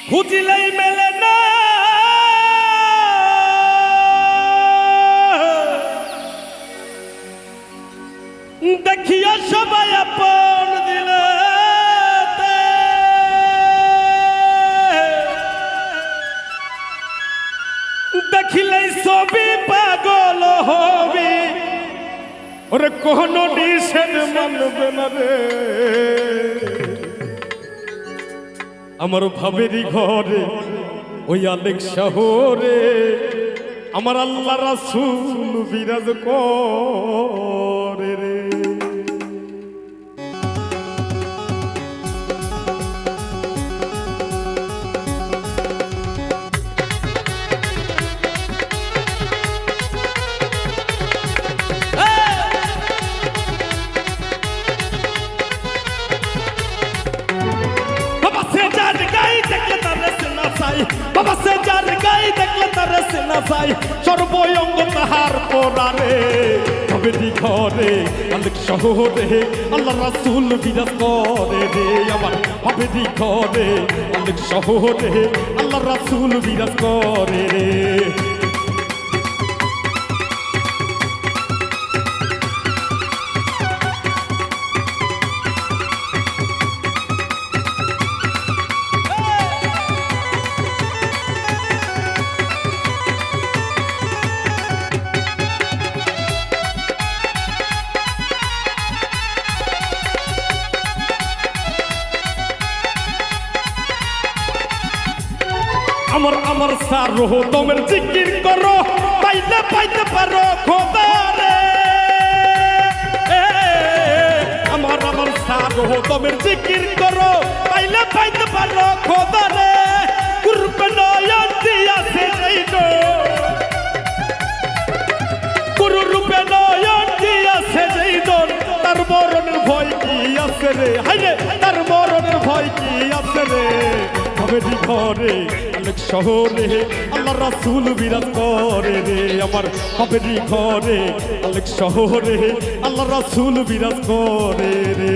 খুঁজিলেই মেলে না দেখিয়া সবাই আপন দিলে দেখিলেই ছবি পাগল হবি ওরে কোনো নিষেধ মানবে না রে আমার ভাবেরই ঘরে ওই আলেক শহরে আমার আল্লাহ রাসূল বিরাজ করে রে বাবা সে যার গাই দেখলে তার সেনা চাই সর্বঙ্গ তাহার পরারে ভাবেরি ঘরে আলেক শহরে আল্লাহ রাসূল বিরাজ করে রে আমার ভাবেরি ঘরে আলেক শহরে আল্লাহ রাসূল বিরাজ করে রে আমার আমার সারো তোমের জিকির করো পাইলে পাইতে পারো খোদা রে আমার আমার সারো তোমের জিকির করো পাইলে পাইতে পারো খোদা রে কুরবে নয়ন দিয়াছে যাইনো গুরু রূপে নয়ন দিয়াছে যাইনো তার মরণের ভয় কি আছে রে হাইরে তার মরণের ভয় কি আছে রে ভাবেরি ঘরে আলেক শহরে আল্লাহ রাসূল বিরাজ করে রে আমার ভাবেরি ঘরে আলেক শহরে আল্লাহ রাসূল বিরাজ করে রে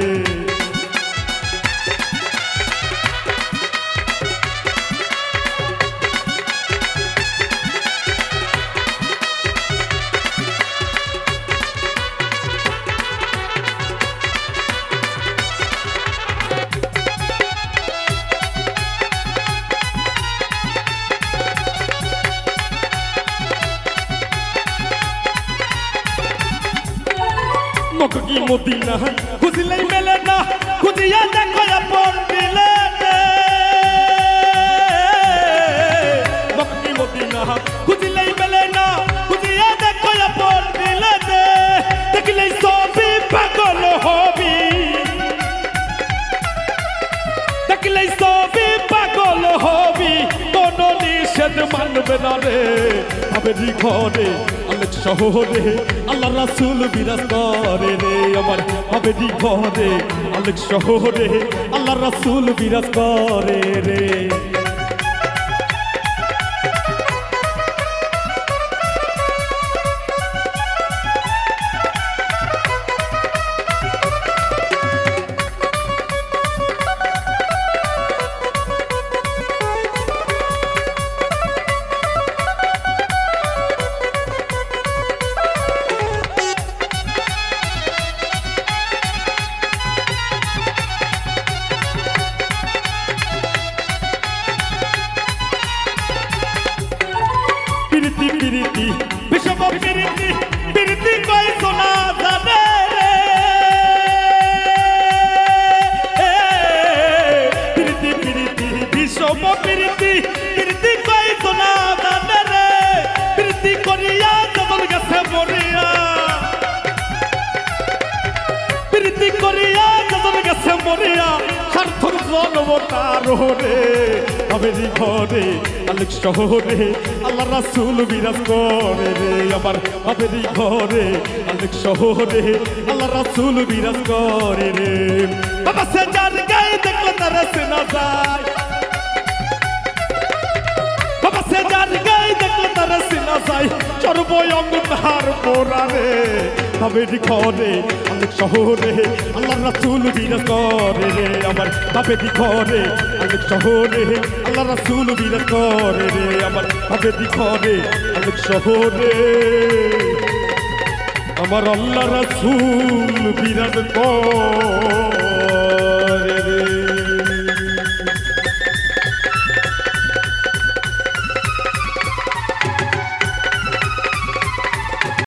মক্কি মদিনা খুঁজলেই মেলে না খুঁজিয়া দেখো আপন দিলে মক্কি মদিনা খুঁজলেই মেলে না খুঁজিয়া দেখো আপন দিলে দেখলেই ছবি পাগল হবি দেখলেই ছবি পাগল হবি কোনো নিষেধ মানবে না রে ভাবেরি ঘরে আলেক শহরে আল্লাহ রাসূল বিরাজ করে রে আমার ভাবেরি ঘরে আলেক শহরে আল্লাহ রাসূল বিরাজ করে রে পিরিতি বিষম পিরিতি পিরিতি কই সোনা জানে রে পিরিতি পিরিতি বিষম পিরিতি পিরিতি কই সোনা জানে রে পিরিতি করিয়া যতন গেছে মরিয়া পিরিতি করিয়া যতন গেছে মরিয়া সার্থর জন্ম তার রে ভাবেরি ঘরে আলেক শহরে আল্লাহ রাসূল বিরাজ করে রে আমার ভাবেরি ঘরে আলেক শহরে আল্লাহ রাসূল বিরাজ করে রে বাবা সে যার গায়ে দেখলে তার সেনা যায় বাবা সে যার গায়ে দেখলে তার সেনা যায় সর্বঙ্গ তাহার পরারে ভাবেরি ঘরে আলেক শহরে আল্লাহ রাসূল বিরাজ করে রে আমার বাপের ঘরে আলেক শহরে আল্লাহ রাসূল বিরাজ করে রে আমার বাপের ঘরে আলেক শহরে আমার আল্লাহ রাসূল বিরাজ করে